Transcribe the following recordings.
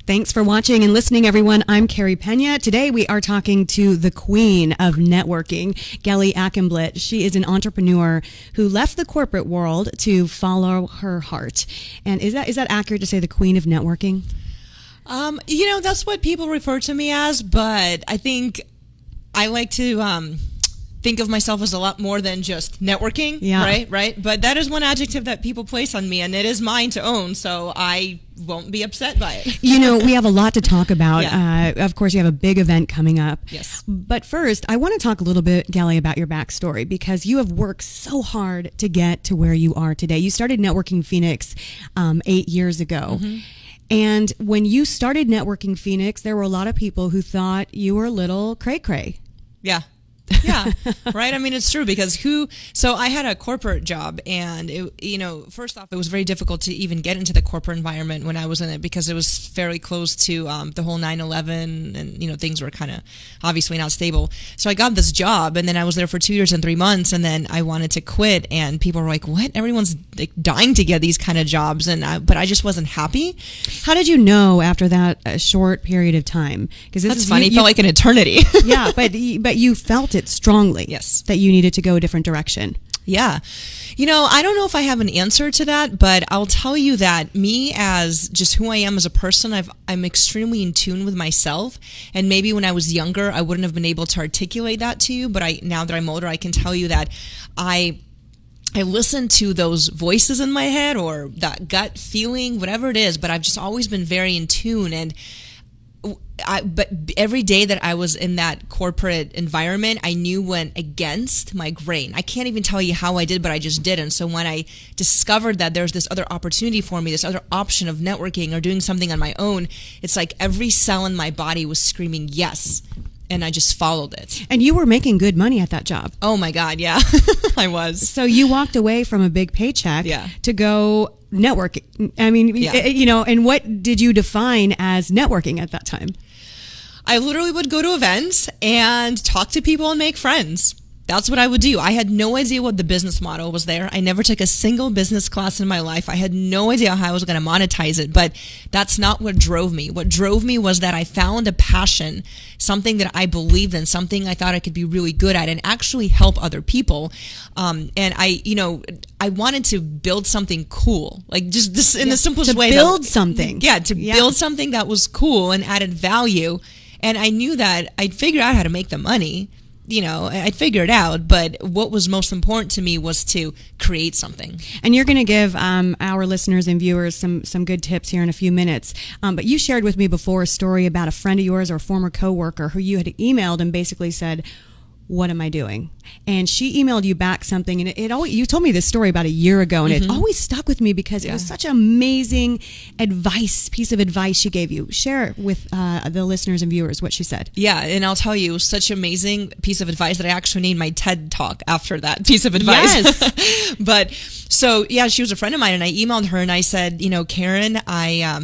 Thanks for watching and listening, everyone. I'm Carrie Pena. Today we are talking to the queen of networking, Gelie Akhenblit. She is an entrepreneur who left the corporate world to follow her heart. And is that accurate to say the queen of networking? That's what people refer to me as, but I think I like to think of myself as a lot more than just networking, right? But that is one adjective that people place on me, and it is mine to own, so I won't be upset by it. We have a lot to talk about. Yeah. Of course, you have a big event coming up. Yes. But first, I want to talk a little bit, Gelie, about your backstory, because you have worked so hard to get to where you are today. You started Networking Phoenix 8 years ago. Mm-hmm. And when you started Networking Phoenix, there were a lot of people who thought you were a little cray-cray. Yeah. Yeah, right. I mean, it's true because so I had a corporate job, and first off, it was very difficult to even get into the corporate environment when I was in it because it was fairly close to the whole 9/11, and things were kind of obviously not stable. So I got this job, and then I was there for 2 years and 3 months, and then I wanted to quit, and people were like, "What? Everyone's like dying to get these kind of jobs," but I just wasn't happy. How did you know after that short period of time? Because that's funny. It felt like an eternity. Yeah, but you felt it strongly. Yes. That you needed to go a different direction. Yeah. I don't know if I have an answer to that, but I'll tell you that me as just who I am as a person, I'm extremely in tune with myself. And maybe when I was younger, I wouldn't have been able to articulate that to you. But now that I'm older, I can tell you that I listen to those voices in my head or that gut feeling, whatever it is, but I've just always been very in tune. And but every day that I was in that corporate environment, I knew went against my grain. I can't even tell you how I did, but I just did. And so when I discovered that there's this other opportunity for me, this other option of networking or doing something on my own, it's like every cell in my body was screaming yes. And I just followed it. And you were making good money at that job. Oh my God, yeah, I was. So you walked away from a big paycheck to go networking. I mean, and what did you define as networking at that time? I literally would go to events and talk to people and make friends. That's what I would do. I had no idea what the business model was there. I never took a single business class in my life. I had no idea how I was going to monetize it, but that's not what drove me. What drove me was that I found a passion, something that I believed in, something I thought I could be really good at and actually help other people. And I wanted to build something cool, like just this in the simplest way. To build something. Yeah, build something that was cool and added value. And I knew that I'd figure out how to make the money. I'd figure it out, but what was most important to me was to create something. And you're going to give our listeners and viewers some good tips here in a few minutes. But you shared with me before a story about a friend of yours or a former coworker who you had emailed and basically said, "What am I doing?" And she emailed you back something, and you told me this story about a year ago, and it always stuck with me because it was such an amazing piece of advice she gave you. Share with the listeners and viewers what she said. Yeah, and I'll tell you, such an amazing piece of advice that I actually named my TED Talk after that piece of advice. Yes. But so yeah, she was a friend of mine, and I emailed her and I said, Karen,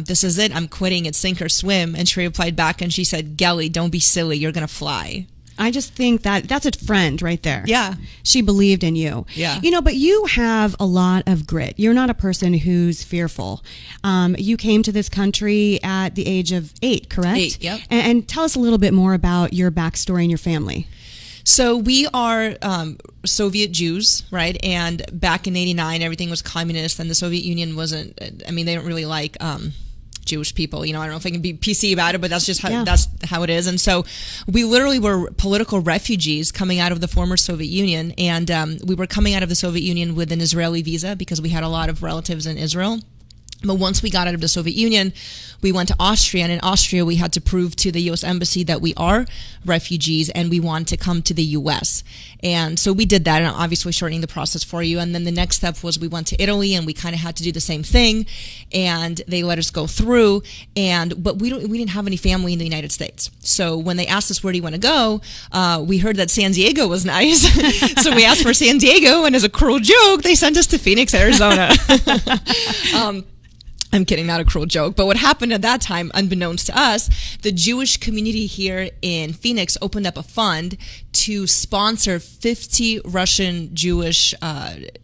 this is it. I'm quitting. It's sink or swim. And she replied back and she said, "Gelie, don't be silly. You're gonna fly." I just think that's a friend right there. Yeah. She believed in you. Yeah. But you have a lot of grit. You're not a person who's fearful. You came to this country at the age of 8, correct? 8, yep. And tell us a little bit more about your backstory and your family. So we are Soviet Jews, right? And back in '89, everything was communist, and the Soviet Union wasn't. I mean, they don't really like Jewish people. I don't know if I can be PC about it, but that's just how it is. And so we literally were political refugees coming out of the former Soviet Union, and we were coming out of the Soviet Union with an Israeli visa because we had a lot of relatives in Israel. But once we got out of the Soviet Union, we went to Austria, and in Austria we had to prove to the U.S. Embassy that we are refugees and we want to come to the U.S. And so we did that, and obviously shortening the process for you. And then the next step was we went to Italy, and we kind of had to do the same thing, and they let us go through. But we didn't have any family in the United States. So when they asked us, "Where do you want to go?" We heard that San Diego was nice, so we asked for San Diego, and as a cruel joke, they sent us to Phoenix, Arizona. I'm kidding, not a cruel joke. But what happened at that time, unbeknownst to us, the Jewish community here in Phoenix opened up a fund to sponsor 50 Russian Jewish,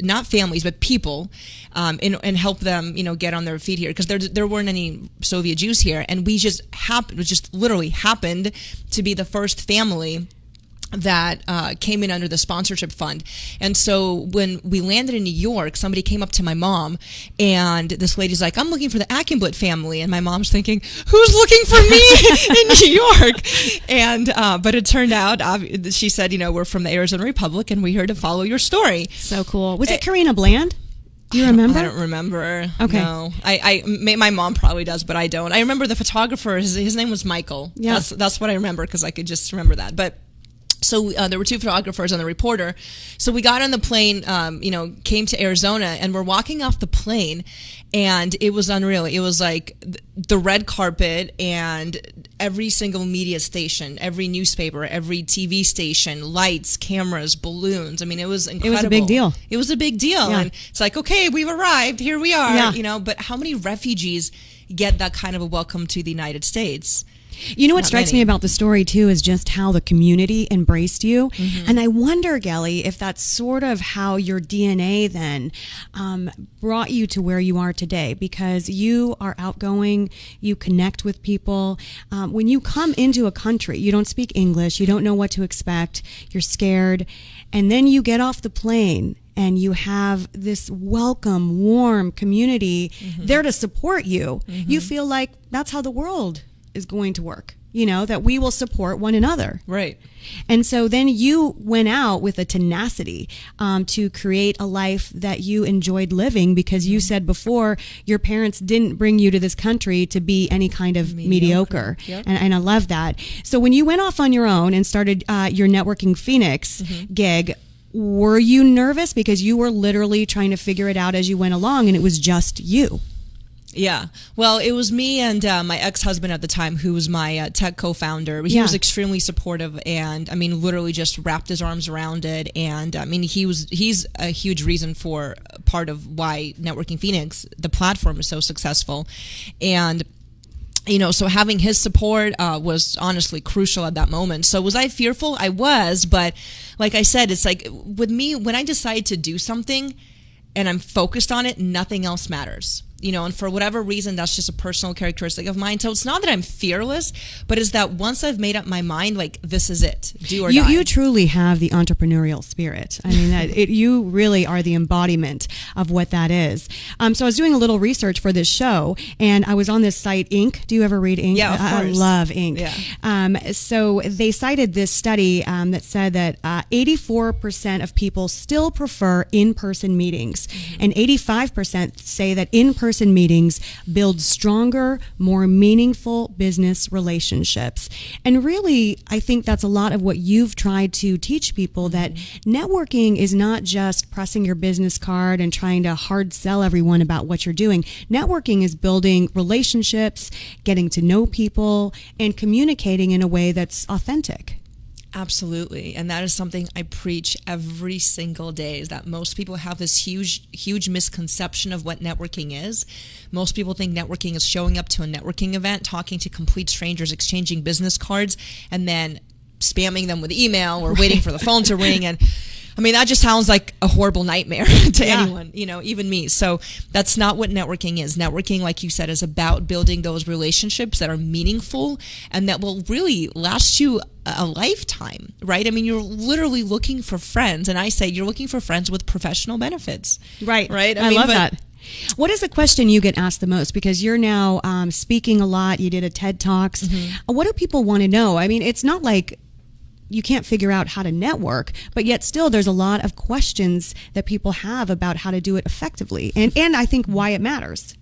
not families, but people, and help them, get on their feet here. Because there weren't any Soviet Jews here. And we just literally happened to be the first family that came in under the sponsorship fund. And so when we landed in New York, somebody came up to my mom, and this lady's like, I'm looking for the Akhenblit family. And my mom's thinking, who's looking for me in New York? And but it turned out, she said, we're from the Arizona Republic, and we're here to follow your story. So cool. Was it Karina Bland? Do you remember? I don't remember. Okay. No. My mom probably does, but I don't. I remember the photographer, his name was Michael. Yeah. That's what I remember, because I could just remember that. But so there were two photographers and the reporter. So we got on the plane, came to Arizona, and we're walking off the plane, and it was unreal. It was like the red carpet, and every single media station, every newspaper, every TV station, lights, cameras, balloons. I mean, it was incredible. It was a big deal. It was a big deal. Yeah. And it's like, okay, we've arrived. Here we are. Yeah. But how many refugees get that kind of a welcome to the United States? You know what strikes me about the story, too, is just how the community embraced you. Mm-hmm. And I wonder, Gelie, if that's sort of how your DNA then brought you to where you are today, because you are outgoing, you connect with people. When you come into a country, you don't speak English, you don't know what to expect, you're scared, and then you get off the plane and you have this welcome, warm community mm-hmm. there to support you. Mm-hmm. You feel like that's how the world is going to work, that we will support one another. Right. And so then you went out with a tenacity to create a life that you enjoyed living, because you said before your parents didn't bring you to this country to be any kind of mediocre. Yep. And I love that. So when you went off on your own and started your Networking Phoenix mm-hmm. gig, were you nervous? Because you were literally trying to figure it out as you went along, and it was just you. Yeah. Well, it was me and my ex-husband at the time, who was my tech co-founder. He was extremely supportive, and literally just wrapped his arms around it. And he's a huge reason for part of why Networking Phoenix, the platform, is so successful. And so having his support was honestly crucial at that moment. So was I fearful? I was, but like I said, it's like with me, when I decide to do something and I'm focused on it, nothing else matters. And for whatever reason, that's just a personal characteristic of mine. So it's not that I'm fearless, but it's that once I've made up my mind, like, this is it, do or die. You truly have the entrepreneurial spirit. You really are the embodiment of what that is. So I was doing a little research for this show, and I was on this site, Inc. Do you ever read Inc? Yeah, of course. I love Inc. Yeah. So they cited this study that said that 84% of people still prefer in-person meetings, mm-hmm. and 85% say that in-person meetings build stronger, more meaningful business relationships. And really, I think that's a lot of what you've tried to teach people, that networking is not just pressing your business card and trying to hard sell everyone about what you're doing. Networking is building relationships, getting to know people, and communicating in a way that's authentic. Absolutely. And that is something I preach every single day, is that most people have this huge misconception of what networking is. Most people think networking is showing up to a networking event, talking to complete strangers, exchanging business cards, and then spamming them with email or waiting for the phone to ring. And that just sounds like a horrible nightmare to anyone, even me. So that's not what networking is. Networking, like you said, is about building those relationships that are meaningful and that will really last you a lifetime, right? You're literally looking for friends. And I say you're looking for friends with professional benefits. Right. Right? I love that. What is the question you get asked the most? Because you're now speaking a lot. You did a TED Talks. Mm-hmm. What do people want to know? It's not like you can't figure out how to network, but yet still there's a lot of questions that people have about how to do it effectively, and I think why it matters.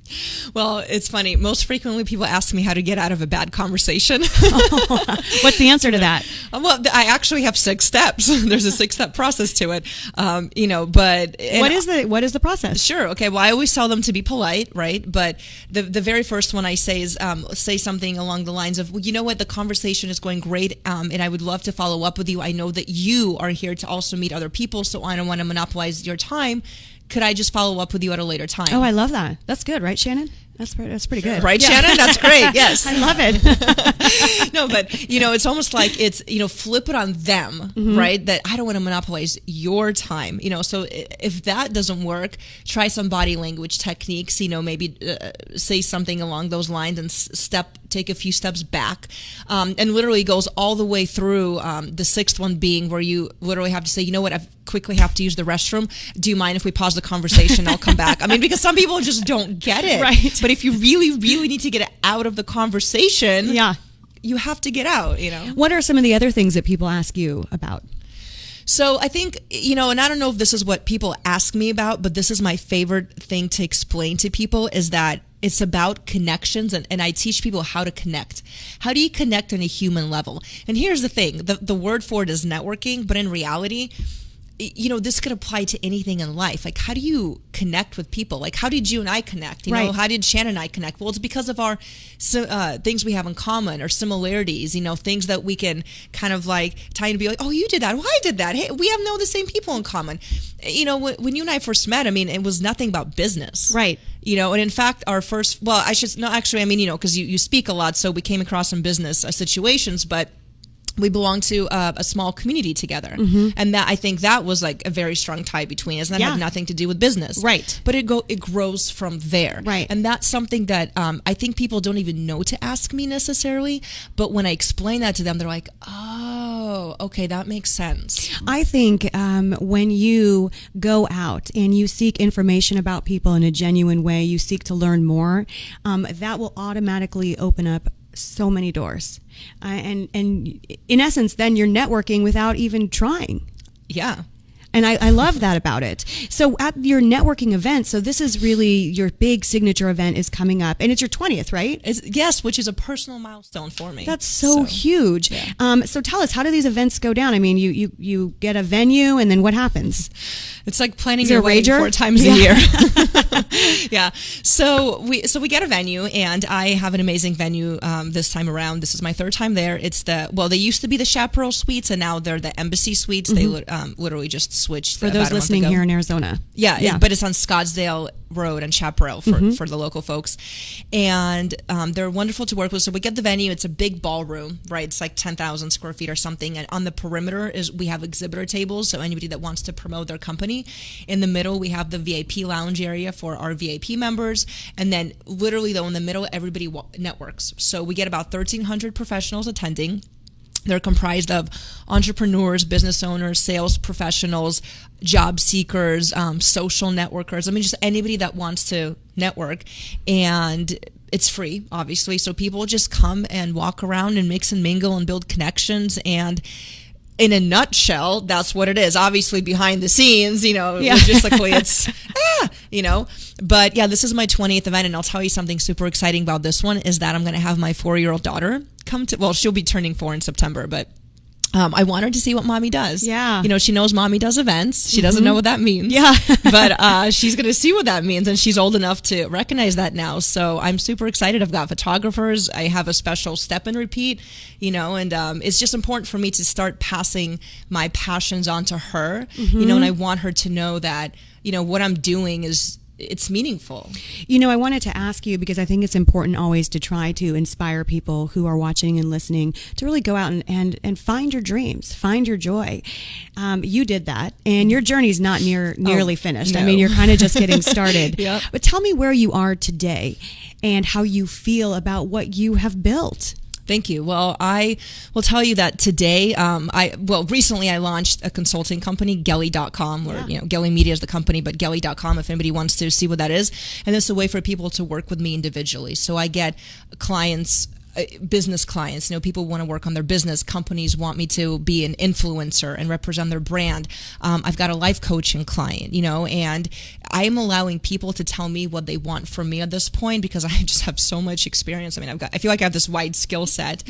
Well, it's funny. Most frequently, people ask me how to get out of a bad conversation. What's the answer to that? Well, I actually have 6 steps. There's a 6-step process to it, but what is the process? Sure. Okay. Well, I always tell them to be polite, right? But the very first one I say is say something along the lines of, well, you know what, the conversation is going great, and I would love to follow up with you. I know that you are here to also meet other people, so I don't want to monopolize your time. Could I just follow up with you at a later time? Oh, I love that. That's good, right, Shannon? That's pretty good. Right, Shannon? That's great. Yes. I love it. No, but, it's almost like it's, flip it on them, right? That I don't want to monopolize your time, so if that doesn't work, try some body language techniques, maybe say something along those lines and take a few steps back. And literally goes all the way through the sixth one being where you literally have to say, you know what, I quickly have to use the restroom. Do you mind if we pause the conversation? I'll come back. I mean, because some people just don't get it. Right. But if you really, really need to get it out of the conversation, you have to get out, What are some of the other things that people ask you about? So I think, and I don't know if this is what people ask me about, but this is my favorite thing to explain to people is that it's about connections, and I teach people how to connect. How do you connect on a human level? And here's the thing, the word for it is networking, but in reality, this could apply to anything in life. Like, how do you connect with people? Like, how did you and I connect? Right. How did Shannon and I connect? Well, it's because of our things we have in common or similarities, things that we can kind of like tie and be like, oh, you did that. Well, I did that. Hey, we have the same people in common. When you and I first met, I mean, it was nothing about business. Right. And in fact, our first, well, I should, no, actually, I mean, because you speak a lot, so we came across some business situations, but we belong to a small community together. And that, I think that was like a very strong tie between us. And that had nothing to do with business. Right. But it grows from there. Right. And that's something that I think people don't even know to ask me necessarily. But when I explain that to them, they're like, oh, okay, that makes sense. I think when you go out and you seek information about people in a genuine way, you seek to learn more, that will automatically open up so many doors. And in essence, then you're networking without even trying. Yeah. And I love that about it. So at your networking event, so this is really your big signature event is coming up. And it's your 20th, right? Yes, which is a personal milestone for me. That's so huge. Yeah. So tell us, how do these events go down? I mean, you get a venue, and then what happens? It's like planning your wedding 4 times a year. Yeah. So we get a venue, and I have an amazing venue this time around. This is my 3rd time there. It's they used to be the Chaparral Suites, and now they're the Embassy Suites. They literally just switched for those listening here in Arizona. Yeah. But it's on Scottsdale Road and Chaparral for the local folks, and they're wonderful to work with. So we get the venue. It's a big ballroom, right? It's like 10,000 square feet or something, and on the perimeter we have exhibitor tables, so anybody that wants to promote their company. In the middle we have the VIP lounge area for our VIP members, and then literally though in the middle everybody networks. So we get about 1,300 professionals attending. They're comprised of entrepreneurs, business owners, sales professionals, job seekers, social networkers. I mean, just anybody that wants to network. And it's free, obviously. So people just come and walk around and mix and mingle and build connections. And in a nutshell, that's what it is. Obviously, behind the scenes, logistically, it's, But yeah, this is my 20th event, and I'll tell you something super exciting about this one is that I'm going to have my 4-year-old daughter come to, well, she'll be turning 4 in September, but I want her to see what mommy does. Yeah. She knows mommy does events. She doesn't know what that means. Yeah. But she's going to see what that means, and she's old enough to recognize that now. So I'm super excited. I've got photographers. I have a special step and repeat, and it's just important for me to start passing my passions on to her, and I want her to know that, what I'm doing it's meaningful. I wanted to ask you, because I think it's important always to try to inspire people who are watching and listening to really go out and find your dreams, find your joy. You did that, and your journey's not nearly finished. No. I mean, you're kind of just getting started. Yep. But tell me where you are today and how you feel about what you have built. Thank you. Well, I will tell you that today, recently I launched a consulting company, Gelie.com, or, Gelie Media is the company, but Gelie.com, if anybody wants to see what that is. And it's a way for people to work with me individually. So I get clients, business clients, people want to work on their business. Companies want me to be an influencer and represent their brand. I've got a life coaching client, and I am allowing people to tell me what they want from me at this point, because I just have so much experience. I mean, I feel like I have this wide skill set,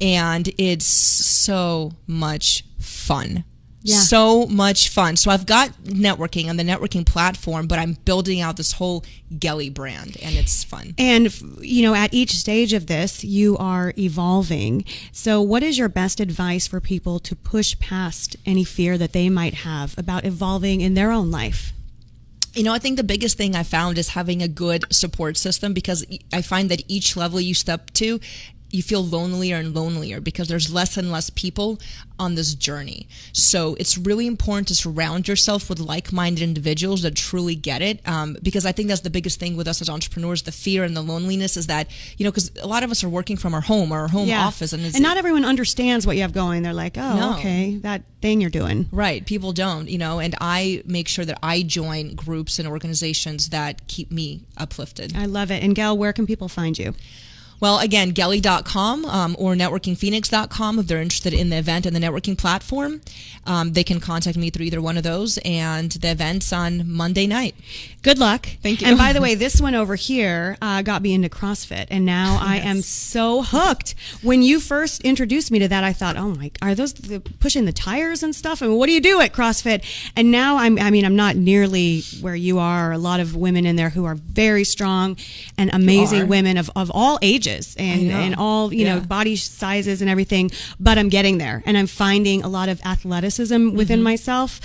and it's so much fun. Yeah. So much fun. So I've got networking on the networking platform, but I'm building out this whole Gelie brand, and it's fun. And, at each stage of this, you are evolving. So what is your best advice for people to push past any fear that they might have about evolving in their own life? I think the biggest thing I found is having a good support system, because I find that each level you step to, you feel lonelier and lonelier because there's less and less people on this journey. So it's really important to surround yourself with like-minded individuals that truly get it, because I think that's the biggest thing with us as entrepreneurs, the fear and the loneliness is that, because a lot of us are working from our home or our home office. And not everyone understands what you have going. They're like, oh, No. okay, that thing you're doing. Right. People don't, and I make sure that I join groups and organizations that keep me uplifted. I love it. And Gail, where can people find you? Well, again, Gelie.com or networkingphoenix.com if they're interested in the event and the networking platform. They can contact me through either one of those, and the event's on Monday night. Good luck. Thank you. And by the way, this one over here got me into CrossFit, and now I am so hooked. When you first introduced me to that, I thought, oh my, are those pushing the tires and stuff? I mean, what do you do at CrossFit? And now I'm not nearly where you are. A lot of women in there who are very strong and amazing women of all ages and all, body sizes and everything. But I'm getting there, and I'm finding a lot of athleticism within myself.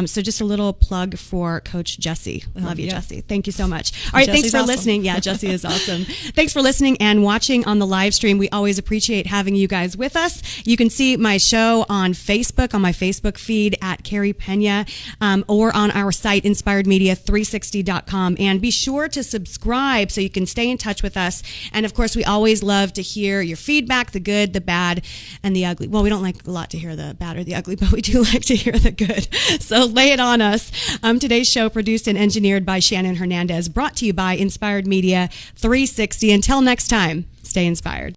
So just a little plug for Coach Jessie. Love you, Jessie. Thank you so much. All right, thanks for listening. Yeah, Jessie is awesome. Thanks for listening and watching on the live stream. We always appreciate having you guys with us. You can see my show on Facebook, on my Facebook feed at Carrie Pena, or on our site, inspiredmedia360.com. And be sure to subscribe so you can stay in touch with us. And of course, we always love to hear your feedback, the good, the bad, and the ugly. Well, we don't like a lot to hear the bad or the ugly, but we do like to hear the good. So lay it on us. Today's show produced and engineered by Shannon Hernandez, brought to you by Inspired Media 360. Until next time, stay inspired.